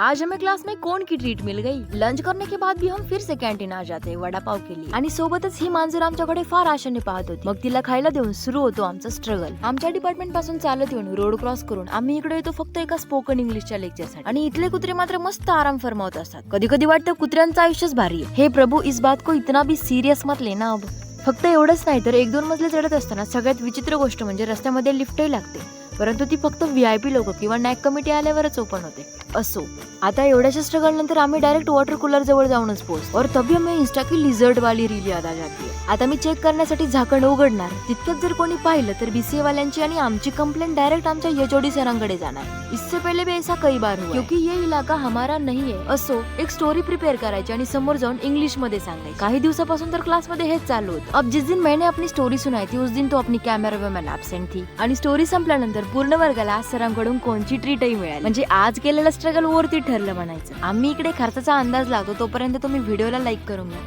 आज हमें क्लास में कौन की ट्रीट मिल गई। लंच करने के बाद भी हम फिर से कॅन्टीन आ जाते वडा पाव के लिए आणि सोबतच ही मांजर आमच्याकडे फार आशेने पाहत होती। मग तिला खायला देऊन सुरू होतो आमचा स्ट्रगल। आमच्या डिपार्टमेंट पासून चालत येऊन रोड क्रॉस करून आम्ही इकडे येतो फक्त एका स्पोकन इंग्लिशच्या लेक्चरसाठी आणि इथले कुत्रे मात्र मस्त आराम फरमावत असतात। कधी कधी वाटतं कुत्र्यांचं आयुष्यच भारी आहे। हे प्रभू इस बात को इतना भी सीरियस मत लेना अब। फक्त एवढंच नाही तर 1-2 मजले चढत असताना सगळ्यात विचित्र गोष्ट म्हणजे रस्त्यामध्ये लिफ्टही लागते, परंतु ती फक्त VIP लोक किंवा नॅक कमिटी आल्यावरच ओपन होते। असो, आता एवढ्याच्या स्ट्रगल नंतर आम्ही डायरेक्ट वॉटर कूलर जवळ जाऊनच पोहोचतो और तभी हमें इंस्टा की लिझर्ड वाली रील याद आ जाती है। आता मी चेक करण्यासाठी झाकण उघडणार तितक्यात जर कोणी पाहिलं तर BCA वाल्यांची आणि आमची कंप्लेंट डायरेक्ट आमच्या HOD सरांकडे जाणार। इससे पहले भी ऐसा कई बार हुआ क्योंकि ये इलाका हमारा नहीं है। असो, एक स्टोरी प्रिपेअर करायची आणि समोर जाऊन इंग्लिश मध्ये सांगायची। काही दिवसापासून तर क्लास मध्ये हेच चालू होतं। अब जिस दिन मैंने अपनी स्टोरी सुनाई थी उस दिन तो अपनी कॅमेरा वुमन ॲब्सेंट थी आणि स्टोरी संपल्यानंतर पूर्ण वर्गाला सरांकडून कोणची ट्रीटही मिळाली। म्हणजे आज केलेलं स्ट्रगल वरती ठरलं म्हणायचं। आम्ही इकडे खर्चाचा अंदाज लावतो, तोपर्यंत तुम्ही व्हिडिओला लाईक करून घ्या।